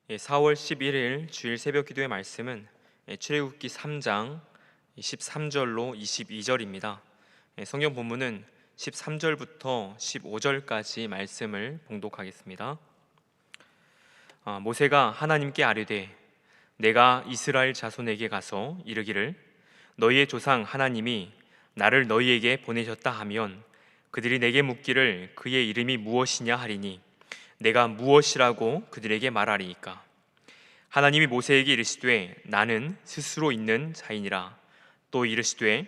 4월 11일 주일 새벽 기도의 말씀은 출애굽기 3장 13절로 22절입니다. 성경 본문은 13절부터 15절까지 말씀을 봉독하겠습니다. 모세가 하나님께 아뢰되 내가 이스라엘 자손에게 가서 이르기를 너희의 조상 하나님이 나를 너희에게 보내셨다 하면 그들이 내게 묻기를 그의 이름이 무엇이냐 하리니 내가 무엇이라고 그들에게 말하리이까. 하나님이 모세에게 이르시되 나는 스스로 있는 자이니라. 또 이르시되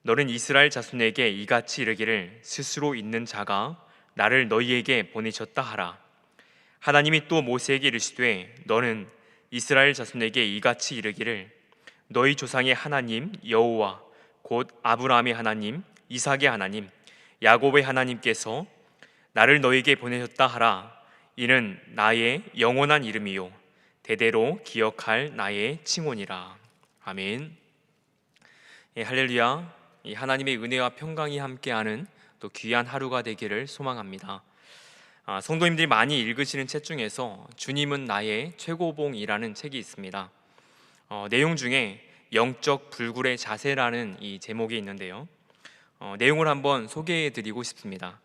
너는 이스라엘 자손에게 이같이 이르기를 스스로 있는 자가 나를 너희에게 보내셨다 하라. 하나님이 또 모세에게 이르시되 너는 이스라엘 자손에게 이같이 이르기를 너희 조상의 하나님 여호와 곧 아브라함의 하나님 이삭의 하나님 야곱의 하나님께서 나를 너희에게 보내셨다 하라. 이는 나의 영원한 이름이요 대대로 기억할 나의 칭호니라. 아멘. 할렐루야. 하나님의 은혜와 평강이 함께하는 또 귀한 하루가 되기를 소망합니다. 성도님들이 많이 읽으시는 책 중에서 주님은 나의 최고봉이라는 책이 있습니다. 내용 중에 영적 불굴의 자세라는 이 제목이 있는데요. 내용을 한번 소개해 드리고 싶습니다.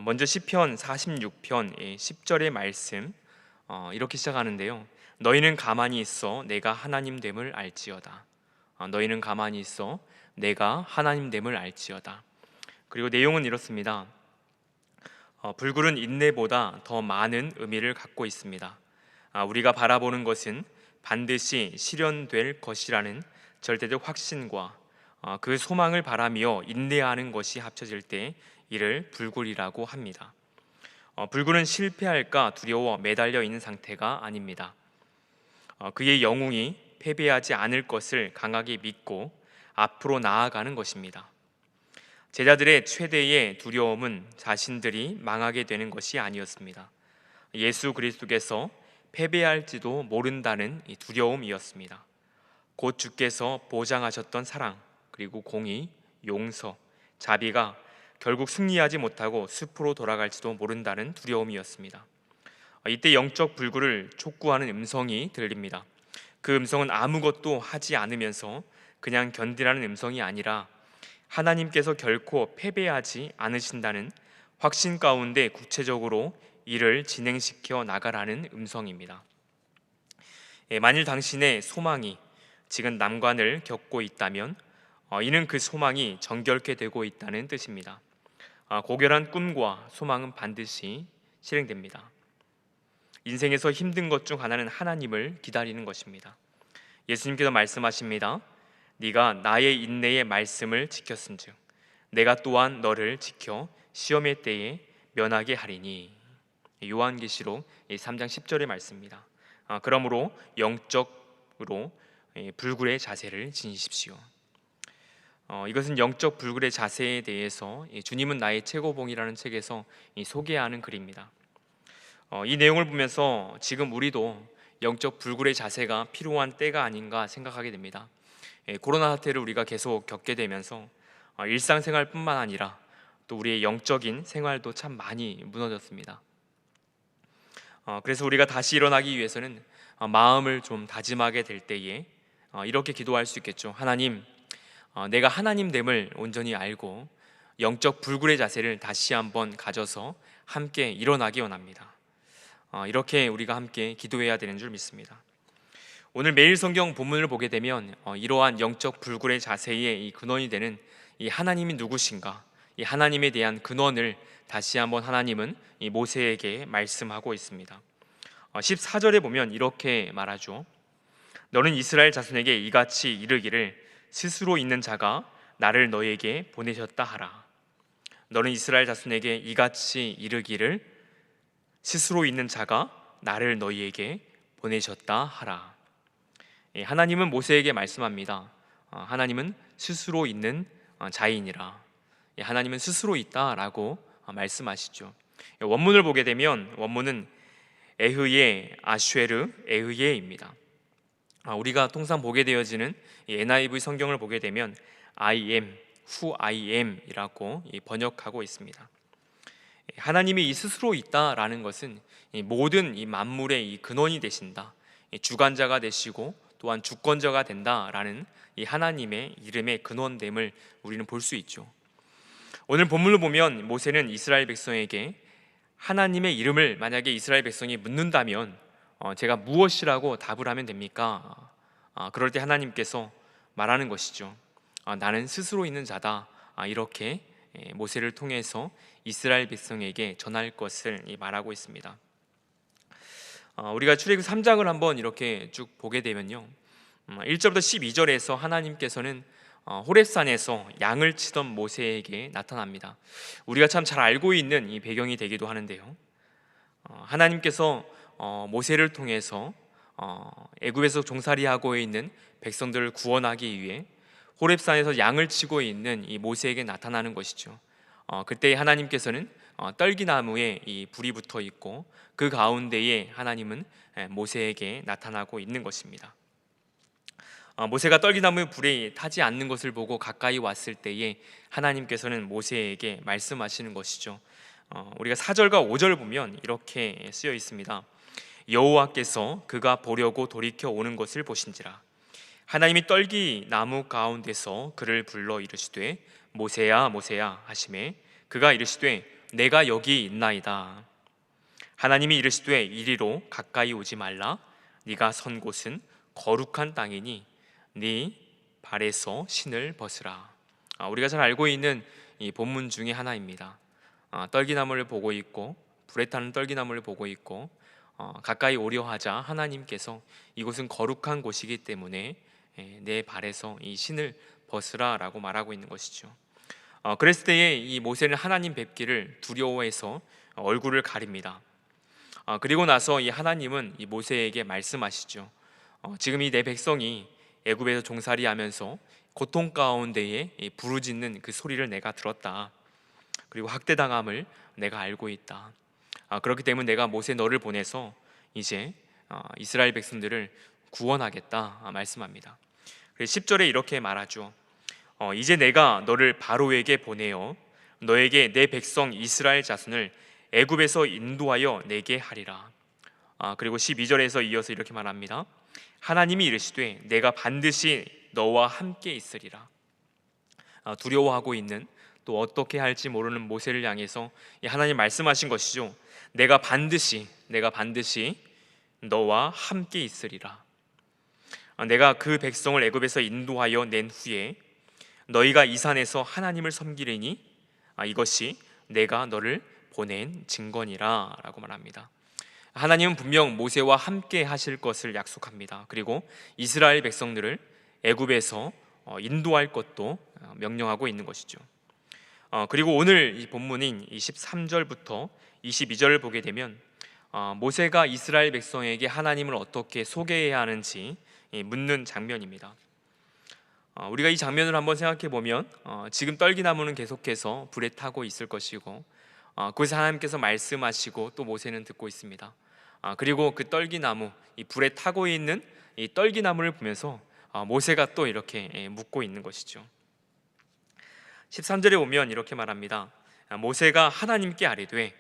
먼저 시편 46편 10절의 말씀 이렇게 시작하는데요. 너희는 가만히 있어 내가 하나님 됨을 알지어다. 너희는 가만히 있어 내가 하나님 됨을 알지어다. 그리고 내용은 이렇습니다. 불굴은 인내보다 더 많은 의미를 갖고 있습니다. 우리가 바라보는 것은 반드시 실현될 것이라는 절대적 확신과 그 소망을 바라며 인내하는 것이 합쳐질 때 이를 불굴이라고 합니다. 불굴은 실패할까 두려워 매달려 있는 상태가 아닙니다. 그의 영웅이 패배하지 않을 것을 강하게 믿고 앞으로 나아가는 것입니다. 제자들의 최대의 두려움은 자신들이 망하게 되는 것이 아니었습니다. 예수 그리스도께서 패배할지도 모른다는 두려움이었습니다. 곧 주께서 보장하셨던 사랑, 그리고 공의, 용서, 자비가 결국 승리하지 못하고 숲으로 돌아갈지도 모른다는 두려움이었습니다. 이때 영적 불굴을 촉구하는 음성이 들립니다. 그 음성은 아무것도 하지 않으면서 그냥 견디라는 음성이 아니라 하나님께서 결코 패배하지 않으신다는 확신 가운데 구체적으로 일을 진행시켜 나가라는 음성입니다. 만일 당신의 소망이 지금 난관을 겪고 있다면 이는 그 소망이 정결케 되고 있다는 뜻입니다. 고결한 꿈과 소망은 반드시 실행됩니다. 인생에서 힘든 것 중 하나는 하나님을 기다리는 것입니다. 예수님께서 말씀하십니다. 네가 나의 인내의 말씀을 지켰은즉 내가 또한 너를 지켜 시험의 때에 면하게 하리니. 요한계시록 3장 10절의 말씀입니다. 그러므로 영적으로 불굴의 자세를 지니십시오. 이것은 영적 불굴의 자세에 대해서 주님은 나의 최고봉이라는 책에서 소개하는 글입니다. 이 내용을 보면서 지금 우리도 영적 불굴의 자세가 필요한 때가 아닌가 생각하게 됩니다. 코로나 사태를 우리가 계속 겪게 되면서 일상생활뿐만 아니라 또 우리의 영적인 생활도 참 많이 무너졌습니다. 그래서 우리가 다시 일어나기 위해서는 마음을 좀 다짐하게 될 때에 이렇게 기도할 수 있겠죠. 하나님, 내가 하나님됨을 온전히 알고 영적 불굴의 자세를 다시 한번 가져서 함께 일어나기 원합니다. 이렇게 우리가 함께 기도해야 되는 줄 믿습니다. 오늘 매일 성경 본문을 보게 되면 이러한 영적 불굴의 자세의 이 근원이 되는 이 하나님이 누구신가, 이 하나님에 대한 근원을 다시 한번 하나님은 이 모세에게 말씀하고 있습니다. 14절에 보면 이렇게 말하죠. 너는 이스라엘 자손에게 이같이 이르기를 스스로 있는 자가 나를 너희에게 보내셨다 하라. 너는 이스라엘 자손에게 이같이 이르기를 스스로 있는 자가 나를 너희에게 보내셨다 하라. 하나님은 모세에게 말씀합니다. 하나님은 스스로 있는 자이니라. 하나님은 스스로 있다라고 말씀하시죠. 원문을 보게 되면 원문은 에흐예 아쉐르 에흐예입니다. 우리가 통상 보게 되어지는 NIV 성경을 보게 되면 I am, who I am 이라고 번역하고 있습니다. 하나님이 이 스스로 있다라는 것은 이 모든 이 만물의 이 근원이 되신다, 이 주관자가 되시고 또한 주권자가 된다라는 이 하나님의 이름의 근원됨을 우리는 볼 수 있죠. 오늘 본문을 보면 모세는 이스라엘 백성에게 하나님의 이름을 만약에 이스라엘 백성이 묻는다면 제가 무엇이라고 답을 하면 됩니까? 그럴 때 하나님께서 말하는 것이죠. 나는 스스로 있는 자다. 이렇게 모세를 통해서 이스라엘 백성에게 전할 것을 말하고 있습니다. 우리가 출애굽 3장을 한번 이렇게 쭉 보게 되면요, 1절부터 12절에서 하나님께서는 호렙산에서 양을 치던 모세에게 나타납니다. 우리가 참 잘 알고 있는 이 배경이 되기도 하는데요, 하나님께서 모세를 통해서 애굽에서 종살이하고 있는 백성들을 구원하기 위해 호렙산에서 양을 치고 있는 이 모세에게 나타나는 것이죠. 그때 하나님께서는 떨기나무에 이 불이 붙어 있고 그 가운데에 하나님은 모세에게 나타나고 있는 것입니다. 모세가 떨기나무 불에 타지 않는 것을 보고 가까이 왔을 때에 하나님께서는 모세에게 말씀하시는 것이죠. 우리가 4절과 5절을 보면 이렇게 쓰여 있습니다. 여호와께서 그가 보려고 돌이켜 오는 것을 보신지라. 하나님이 떨기나무 가운데서 그를 불러 이르시되 모세야 모세야 하시매 그가 이르시되 내가 여기 있나이다. 하나님이 이르시되 이리로 가까이 오지 말라. 네가 선 곳은 거룩한 땅이니 네 발에서 신을 벗으라. 우리가 잘 알고 있는 이 본문 중에 하나입니다. 떨기나무를 보고 있고 불에 타는 떨기나무를 보고 있고 가까이 오려 하자 하나님께서 이곳은 거룩한 곳이기 때문에 내 발에서 이 신을 벗으라 라고 말하고 있는 것이죠. 그랬을 때에 이 모세는 하나님 뵙기를 두려워해서 얼굴을 가립니다. 그리고 나서 이 하나님은 이 모세에게 말씀하시죠. 지금 이 내 백성이 애굽에서 종살이하면서 고통 가운데에 부르짖는 그 소리를 내가 들었다. 그리고 학대당함을 내가 알고 있다. 그렇기 때문에 내가 모세 너를 보내서 이제 이스라엘 백성들을 구원하겠다 말씀합니다. 10절에 이렇게 말하죠. 이제 내가 너를 바로에게 보내어 너에게 내 백성 이스라엘 자손을 애굽에서 인도하여 내게 하리라. 그리고 12절에서 이어서 이렇게 말합니다. 하나님이 이르시되 내가 반드시 너와 함께 있으리라. 두려워하고 있는 또 어떻게 할지 모르는 모세를 향해서 하나님 말씀하신 것이죠. 내가 반드시 너와 함께 있으리라. 내가 그 백성을 애굽에서 인도하여 낸 후에 너희가 이 산에서 하나님을 섬기리니 이것이 내가 너를 보낸 증거니라 라고 말합니다. 하나님은 분명 모세와 함께 하실 것을 약속합니다. 그리고 이스라엘 백성들을 애굽에서 인도할 것도 명령하고 있는 것이죠. 그리고 오늘 이 본문인 23절부터 22절을 보게 되면 모세가 이스라엘 백성에게 하나님을 어떻게 소개해야 하는지 묻는 장면입니다. 우리가 이 장면을 한번 생각해 보면 지금 떨기나무는 계속해서 불에 타고 있을 것이고 그것을 하나님께서 말씀하시고 또 모세는 듣고 있습니다. 그리고 그 떨기나무, 이 불에 타고 있는 이 떨기나무를 보면서 모세가 또 이렇게 묻고 있는 것이죠. 13절에 보면 이렇게 말합니다. 모세가 하나님께 아뢰되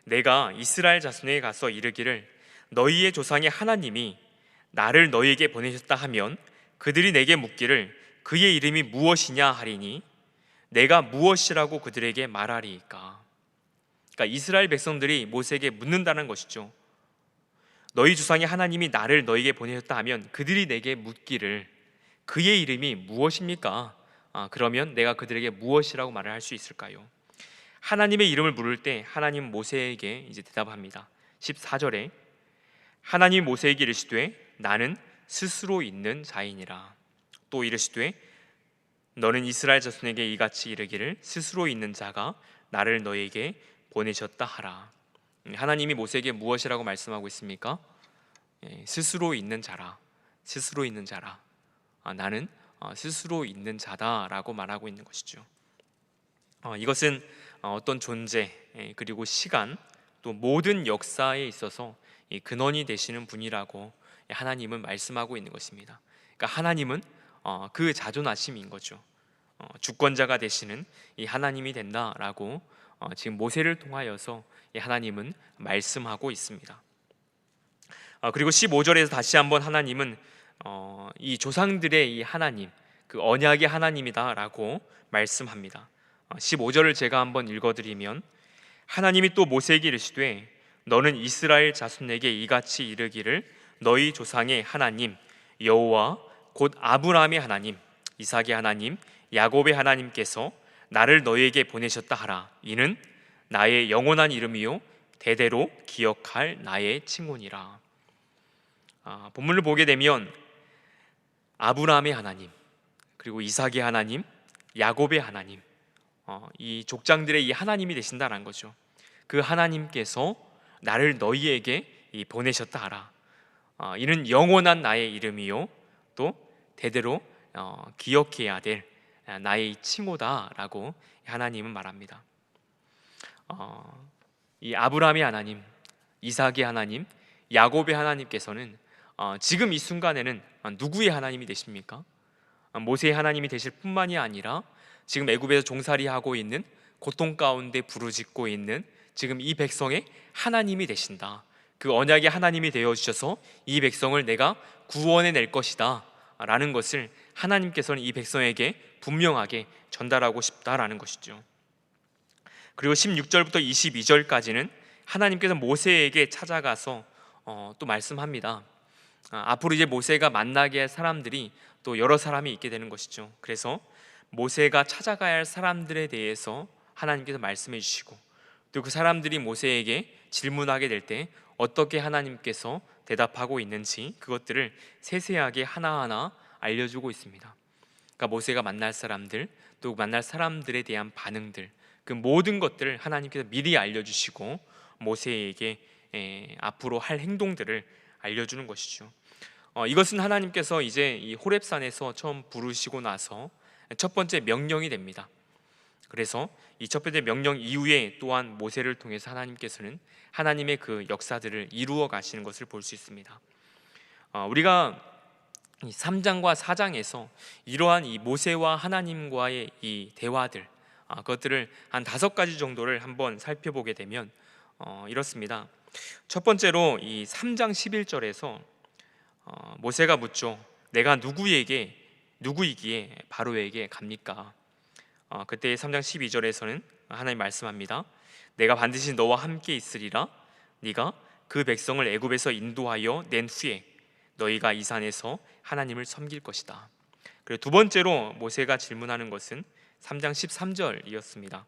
내가 이스라엘 자손에게 가서 이르기를 너희의 조상의 하나님이 나를 너희에게 보내셨다 하면 그들이 내게 묻기를 그의 이름이 무엇이냐 하리니 내가 무엇이라고 그들에게 말하리이까. 그러니까 이스라엘 백성들이 모세에게 묻는다는 것이죠. 너희 조상의 하나님이 나를 너희에게 보내셨다 하면 그들이 내게 묻기를 그의 이름이 무엇입니까? 그러면 내가 그들에게 무엇이라고 말을 할 수 있을까요? 하나님의 이름을 물을 때 하나님 모세에게 이제 대답합니다. 14절에 하나님 모세에게 이르시되 나는 스스로 있는 자이니라. 또 이르시되 너는 이스라엘 자손에게 이같이 이르기를 스스로 있는 자가 나를 너에게 보내셨다 하라. 하나님이 모세에게 무엇이라고 말씀하고 있습니까? 스스로 있는 자라. 스스로 있는 자라. 나는 스스로 있는 자다라고 말하고 있는 것이죠. 이것은 어떤 존재 그리고 시간 또 모든 역사에 있어서 근원이 되시는 분이라고 하나님은 말씀하고 있는 것입니다. 그러니까 하나님은 그 자존하심인 거죠. 주권자가 되시는 이 하나님이 된다라고 지금 모세를 통하여서 하나님은 말씀하고 있습니다. 그리고 15절에서 다시 한번 하나님은 이 조상들의 이 하나님, 그 언약의 하나님이다라고 말씀합니다. 15절을 제가 한번 읽어드리면, 하나님이 또 모세에게 이르시되 너는 이스라엘 자손에게 이같이 이르기를 너희 조상의 하나님 여호와 곧 아브라함의 하나님, 이삭의 하나님, 야곱의 하나님께서 나를 너희에게 보내셨다 하라. 이는 나의 영원한 이름이요 대대로 기억할 나의 칭호니라. 본문을 보게 되면 아브라함의 하나님, 그리고 이삭의 하나님, 야곱의 하나님, 이 족장들의 이 하나님이 되신다는 거죠. 그 하나님께서 나를 너희에게 보내셨다 하라. 이는 영원한 나의 이름이요 또 대대로 기억해야 될 나의 칭호다라고 하나님은 말합니다. 이 아브라함의 하나님, 이삭의 하나님, 야곱의 하나님께서는 지금 이 순간에는 누구의 하나님이 되십니까? 모세의 하나님이 되실 뿐만이 아니라 지금 애굽에서 종살이하고 있는, 고통 가운데 부르짖고 있는 지금 이 백성의 하나님이 되신다. 그 언약의 하나님이 되어주셔서 이 백성을 내가 구원해 낼 것이다 라는 것을 하나님께서는 이 백성에게 분명하게 전달하고 싶다라는 것이죠. 그리고 16절부터 22절까지는 하나님께서 모세에게 찾아가서 또 말씀합니다. 앞으로 이제 모세가 만나게 할 사람들이 또 여러 사람이 있게 되는 것이죠. 그래서 모세가 찾아가야 할 사람들에 대해서 하나님께서 말씀해 주시고, 또 그 사람들이 모세에게 질문하게 될 때 어떻게 하나님께서 대답하고 있는지 그것들을 세세하게 하나하나 알려주고 있습니다. 그러니까 모세가 만날 사람들, 또 만날 사람들에 대한 반응들, 그 모든 것들을 하나님께서 미리 알려주시고 모세에게 앞으로 할 행동들을 알려주는 것이죠. 이것은 하나님께서 이제 이 호렙산에서 처음 부르시고 나서 첫 번째 명령이 됩니다. 그래서 이 첫 번째 명령 이후에 또한 모세를 통해서 하나님께서는 하나님의 그 역사들을 이루어 가시는 것을 볼 수 있습니다. 우리가 이 3장과 4장에서 이러한 이 모세와 하나님과의 이 대화들, 그것들을 한 5가지 정도를 한번 살펴보게 되면 이렇습니다. 첫 번째로 이 3장 11절에서 모세가 묻죠. 내가 누구이기에 바로에게 갑니까? 그때 3장 12절에서는 하나님 말씀합니다. 내가 반드시 너와 함께 있으리라. 네가 그 백성을 애굽에서 인도하여 낸 후에 너희가 이 산에서 하나님을 섬길 것이다. 그리고 두 번째로 모세가 질문하는 것은 3장 13절이었습니다.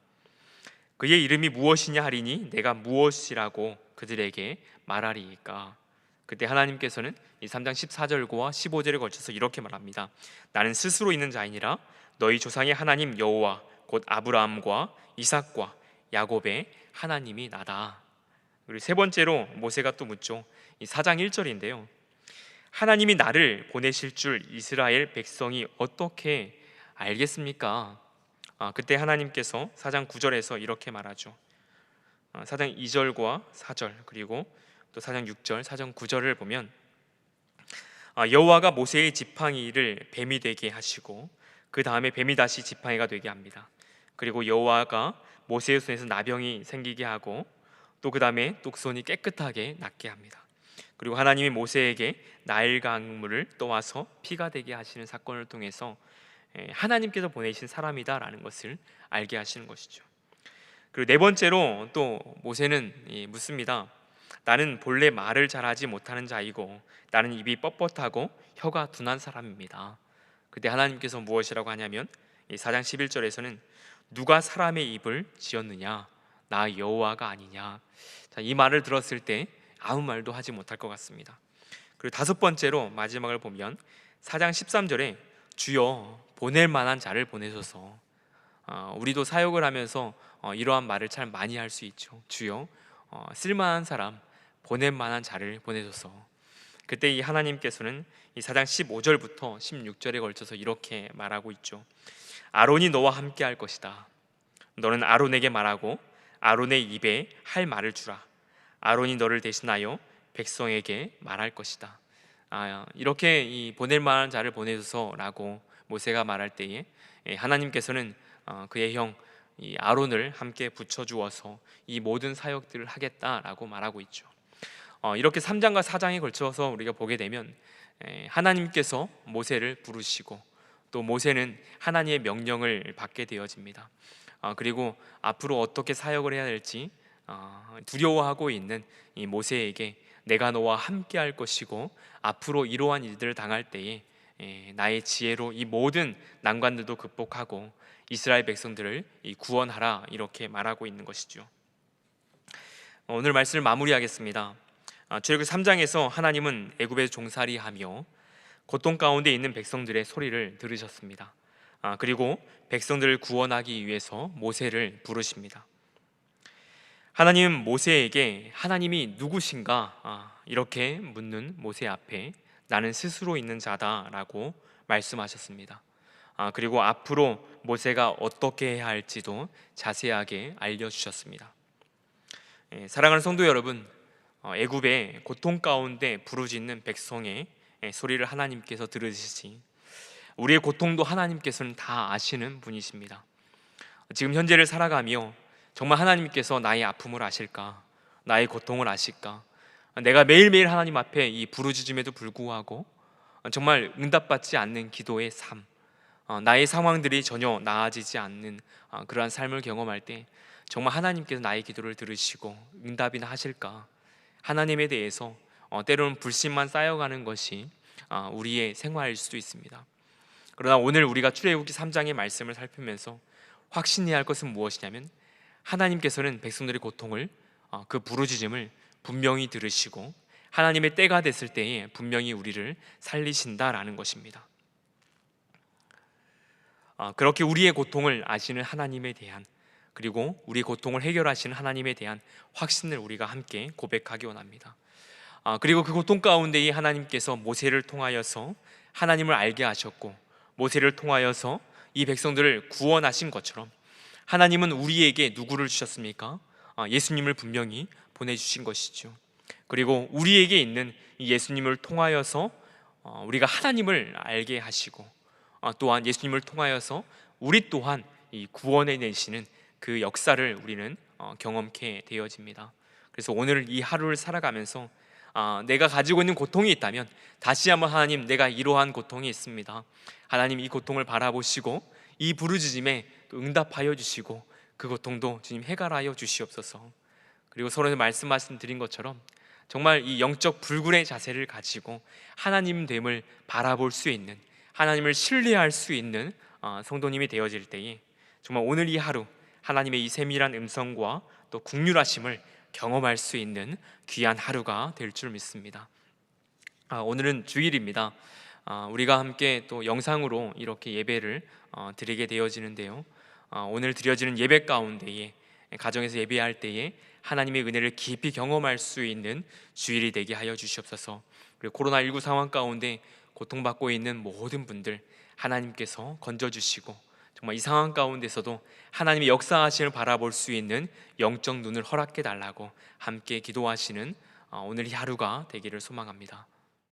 그의 이름이 무엇이냐 하리니 내가 무엇이라고 그들에게 말하리이까. 그때 하나님께서는 이 3장 14절과 15절에 걸쳐서 이렇게 말합니다. 나는 스스로 있는 자이니라. 너희 조상의 하나님 여호와 곧 아브라함과 이삭과 야곱의 하나님이 나다. 그리고 세 번째로 모세가 또 묻죠. 이 4장 1절인데요. 하나님이 나를 보내실 줄 이스라엘 백성이 어떻게 알겠습니까? 그때 하나님께서 4장 9절에서 이렇게 말하죠. 4장 2절과 4절 그리고 또 4장 6절, 4장 9절을 보면 여호와가 모세의 지팡이를 뱀이 되게 하시고 그 다음에 뱀이 다시 지팡이가 되게 합니다. 그리고 여호와가 모세의 손에서 나병이 생기게 하고 또 그 다음에 또 그 손이 깨끗하게 낫게 합니다. 그리고 하나님이 모세에게 나일 강물을 떠와서 피가 되게 하시는 사건을 통해서 하나님께서 보내신 사람이다라는 것을 알게 하시는 것이죠. 그리고 네 번째로 또 모세는 묻습니다. 나는 본래 말을 잘하지 못하는 자이고 나는 입이 뻣뻣하고 혀가 둔한 사람입니다. 그때 하나님께서 무엇이라고 하냐면 4장 11절에서는 누가 사람의 입을 지었느냐? 나 여호와가 아니냐? 이 말을 들었을 때 아무 말도 하지 못할 것 같습니다. 그리고 다섯 번째로 마지막을 보면 4장 13절에 주여 보낼 만한 자를 보내소서. 우리도 사역을 하면서 이러한 말을 참 많이 할 수 있죠. 주여 쓸만한 사람, 보낼 만한 자를 보내소서. 그때 이 하나님께서는 이 4장 15절부터 16절에 걸쳐서 이렇게 말하고 있죠. 아론이 너와 함께 할 것이다. 너는 아론에게 말하고 아론의 입에 할 말을 주라. 아론이 너를 대신하여 백성에게 말할 것이다. 이렇게 이 보낼 만한 자를 보내소서라고 모세가 말할 때에 하나님께서는 그의 형 이 아론을 함께 붙여주어서 이 모든 사역들을 하겠다라고 말하고 있죠. 이렇게 3장과 4장에 걸쳐서 우리가 보게 되면 하나님께서 모세를 부르시고 또 모세는 하나님의 명령을 받게 되어집니다. 그리고 앞으로 어떻게 사역을 해야 될지 두려워하고 있는 이 모세에게 내가 너와 함께 할 것이고 앞으로 이러한 일들을 당할 때에 나의 지혜로 이 모든 난관들도 극복하고 이스라엘 백성들을 구원하라, 이렇게 말하고 있는 것이죠. 오늘 말씀을 마무리하겠습니다. 출애굽기 3장에서 하나님은 애굽에 종살이하며 고통 가운데 있는 백성들의 소리를 들으셨습니다. 그리고 백성들을 구원하기 위해서 모세를 부르십니다. 하나님 모세에게 하나님이 누구신가 이렇게 묻는 모세 앞에 나는 스스로 있는 자다라고 말씀하셨습니다. 그리고 앞으로 모세가 어떻게 해야 할지도 자세하게 알려주셨습니다. 사랑하는 성도 여러분, 애굽의 고통 가운데 부르짖는 백성의 소리를 하나님께서 들으시지 우리의 고통도 하나님께서는 다 아시는 분이십니다. 지금 현재를 살아가며 정말 하나님께서 나의 아픔을 아실까? 나의 고통을 아실까? 내가 매일매일 하나님 앞에 이 부르짖음에도 불구하고 정말 응답받지 않는 기도의 삶, 나의 상황들이 전혀 나아지지 않는 그러한 삶을 경험할 때 정말 하나님께서 나의 기도를 들으시고 응답이나 하실까? 하나님에 대해서 때로는 불신만 쌓여가는 것이 우리의 생활일 수도 있습니다. 그러나 오늘 우리가 출애굽기 3장의 말씀을 살피면서 확신해야 할 것은 무엇이냐면 하나님께서는 백성들의 고통을 그 부르짖음을 분명히 들으시고 하나님의 때가 됐을 때에 분명히 우리를 살리신다라는 것입니다. 그렇게 우리의 고통을 아시는 하나님에 대한, 그리고 우리의 고통을 해결하시는 하나님에 대한 확신을 우리가 함께 고백하기 원합니다. 그리고 그 고통 가운데에 하나님께서 모세를 통하여서 하나님을 알게 하셨고 모세를 통하여서 이 백성들을 구원하신 것처럼 하나님은 우리에게 누구를 주셨습니까? 예수님을 분명히 보내주신 것이죠. 그리고 우리에게 있는 이 예수님을 통하여서 우리가 하나님을 알게 하시고 또한 예수님을 통하여서 우리 또한 이 구원해 내시는 그 역사를 우리는 경험케 되어집니다. 그래서 오늘 이 하루를 살아가면서 내가 가지고 있는 고통이 있다면 다시 한번 하나님, 내가 이러한 고통이 있습니다. 하나님, 이 고통을 바라보시고 이 부르짖음에 응답하여 주시고 그 고통도 주님 해결하여 주시옵소서. 그리고 서로 말씀하신 드린 것처럼 정말 이 영적 불굴의 자세를 가지고 하나님 됨을 바라볼 수 있는, 하나님을 신뢰할 수 있는 성도님이 되어질 때에 정말 오늘 이 하루 하나님의 이 세밀한 음성과 또 국률하심을 경험할 수 있는 귀한 하루가 될 줄 믿습니다. 오늘은 주일입니다. 우리가 함께 또 영상으로 이렇게 예배를 드리게 되어지는데요. 오늘 드려지는 예배 가운데에 가정에서 예배할 때에 하나님의 은혜를 깊이 경험할 수 있는 주일이 되게 하여 주시옵소서. 그리고 코로나19 상황 가운데 고통받고 있는 모든 분들 하나님께서 건져주시고 정말 이 상황 가운데서도 하나님의 역사하심을 바라볼 수 있는 영적 눈을 허락해 달라고 함께 기도하시는 오늘 이 하루가 되기를 소망합니다.